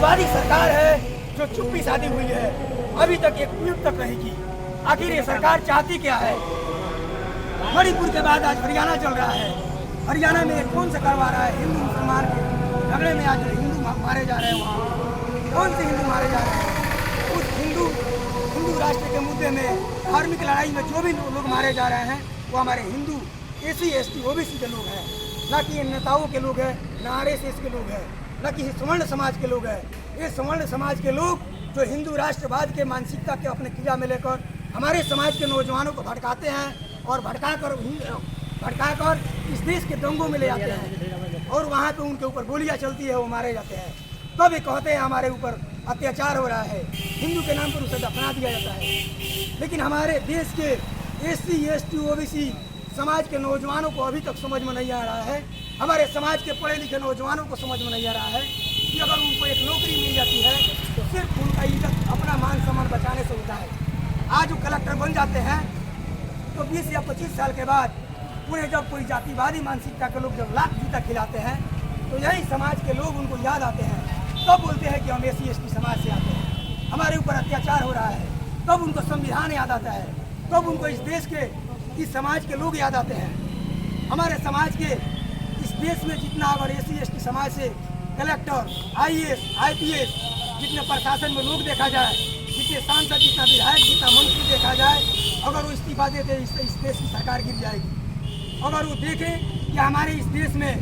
हिंदूवादी सरकार है जो चुप्पी साधी हुई है, अभी तक एक ट्वीट तक नहीं की। आखिर ये सरकार चाहती क्या है? मणिपुर के बाद आज हरियाणा चल रहा है। हरियाणा में कौन सा करवा रहा है? हिंदू मुसलमान के झगड़े में आज हिंदू मारे जा रहे हैं। वहाँ कौन से हिंदू मारे जा रहे हैं? उस हिंदू राष्ट्र के मुद्दे में, धार्मिक लड़ाई में जो भी लोग मारे जा रहे हैं वो हमारे हिंदू SC ST OBC के लोग हैं, न कि नेताओं के लोग हैं, न RSS के लोग हैं, न कि स्वर्ण समाज के लोग हैं। ये स्वर्ण समाज के लोग जो हिंदू राष्ट्रवाद के मानसिकता के अपने क्रिया में लेकर हमारे समाज के नौजवानों को भड़काते हैं और भड़काकर इस देश के दंगों में ले जाते हैं और वहाँ पे उनके ऊपर गोलियाँ चलती है, वो मारे जाते हैं। तब ये कहते हैं हमारे ऊपर अत्याचार हो रहा है, हिंदू के नाम पर उसे दफना दिया जाता है। लेकिन हमारे देश के SC ST OBC समाज के नौजवानों को अभी तक समझ में नहीं आ रहा है, हमारे समाज के पढ़े लिखे नौजवानों को समझ में नहीं आ रहा है कि अगर उनको एक नौकरी मिल जाती है तो सिर्फ उनका इज्जत, अपना मान सम्मान बचाने से होता है। आज वो कलेक्टर बन जाते हैं तो 20 या 25 साल के बाद उन्हें जब कोई जातिवादी मानसिकता के लोग जब लाख जूता खिलाते हैं तो यही समाज के लोग उनको याद आते हैं, तब बोलते हैं कि हम SC ST समाज से आते हैं, हमारे ऊपर अत्याचार हो रहा है। तब उनको संविधान याद आता है, तब उनको इस देश के, इस समाज के लोग याद आते हैं। हमारे समाज के इस देश में जितना अगर SC ST समाज से कलेक्टर, IAS IPS, जितने प्रशासन में लोग देखा जाए, जितने सांसद, जितना विधायक, जितना मंत्री देखा जाए, अगर वो इस्तीफा देते इस देश की सरकार गिर जाएगी। अगर वो देखें कि हमारे इस देश में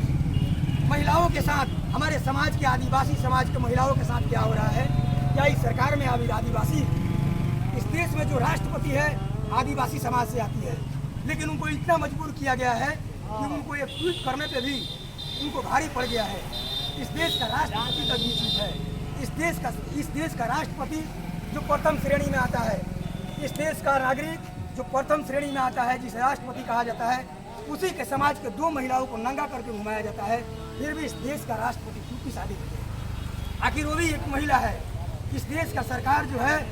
महिलाओं के साथ, हमारे समाज के आदिवासी समाज के महिलाओं के साथ क्या हो रहा है, क्या इस सरकार में अभी आदिवासी, इस देश में जो राष्ट्रपति है आदिवासी समाज से आती है, लेकिन उनको इतना मजबूर किया गया है कि उनको एक ट्वीट करने पे भी उनको भारी पड़ गया है। इस देश का राष्ट्रपति तक भी चीज है। इस देश का राष्ट्रपति जो प्रथम श्रेणी में आता है, इस देश का नागरिक जो प्रथम श्रेणी में आता है, जिसे राष्ट्रपति कहा जाता है, उसी के समाज के 2 महिलाओं को नंगा करके घुमाया जाता है, फिर भी इस देश का राष्ट्रपति चुप्पी साधी होती है। आखिर वो भी एक महिला है। इस देश का सरकार जो है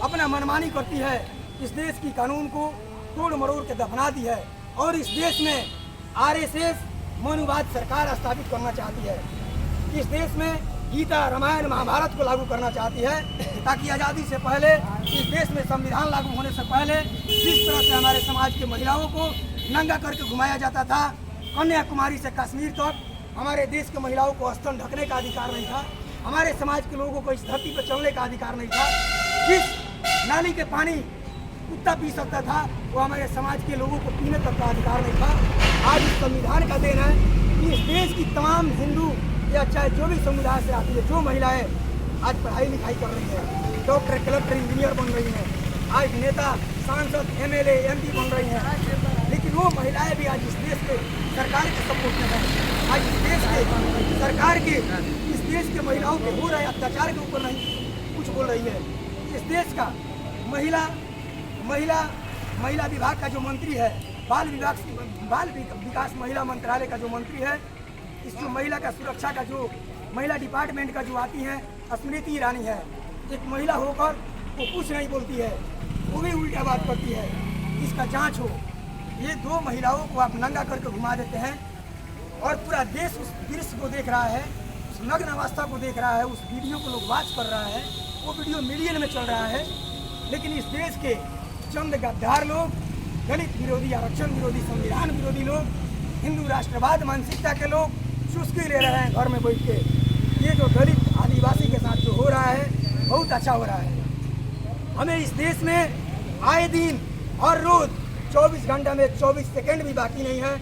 अपना मनमानी करती है, इस देश की कानून को तोड़ मरोड़ के दफना दी है और इस देश में RSS मनुवाद सरकार स्थापित करना चाहती है। इस देश में गीता, रामायण, महाभारत को लागू करना चाहती है, ताकि आज़ादी से पहले, इस देश में संविधान लागू होने से पहले जिस तरह से हमारे समाज की महिलाओं को नंगा करके घुमाया जाता था, कन्याकुमारी से कश्मीर तक हमारे देश के महिलाओं को स्तन ढकने का अधिकार नहीं था, हमारे समाज के लोगों को इस धरती पर चलने का अधिकार नहीं था, जिस नाली के पानी कुत्ता पी सकता था वो हमारे समाज के लोगों को पीने तक का अधिकार नहीं था। आज इस संविधान का देन है कि इस देश की तमाम हिंदू या चाहे जो भी समुदाय से आती है, जो महिलाएं आज पढ़ाई लिखाई कर रही है, डॉक्टर, कलेक्टर, इंजीनियर बन रही हैं, आज नेता, सांसद, MLA MP बन रही हैं, लेकिन वो महिलाएं भी आज इस देश के सरकार के सपोर्ट में हैं। आज इस देश के सरकार के, इस देश के महिलाओं के हो रहे अत्याचार के ऊपर नहीं कुछ बोल रही है। इस देश का महिला विभाग का जो मंत्री है, बाल विकास महिला मंत्रालय का जो मंत्री है, इस जो महिला का सुरक्षा का जो महिला डिपार्टमेंट का जो आती है, स्मृति ईरानी है, एक महिला होकर वो कुछ नहीं बोलती है, वो भी उल्टा बात करती है। इसका जांच हो। ये 2 महिलाओं को आप नंगा करके घुमा देते हैं और पूरा देश उस दृश्य को देख रहा है, उस नग्न अवस्था को देख रहा है, उस वीडियो को लोग वॉच कर रहा है, वो वीडियो मिलियन में चल रहा है। लेकिन इस देश के चंद गद्दार लोग, दलित विरोधी, आरक्षण विरोधी, संविधान विरोधी लोग, हिंदू राष्ट्रवाद मानसिकता के लोग चुस्की ले रहे हैं घर में बैठ के। ये जो दलित आदिवासी के साथ जो हो रहा है बहुत अच्छा हो रहा है। हमें इस देश में आए दिन और रोज 24 घंटा में 24 सेकंड भी बाकी नहीं है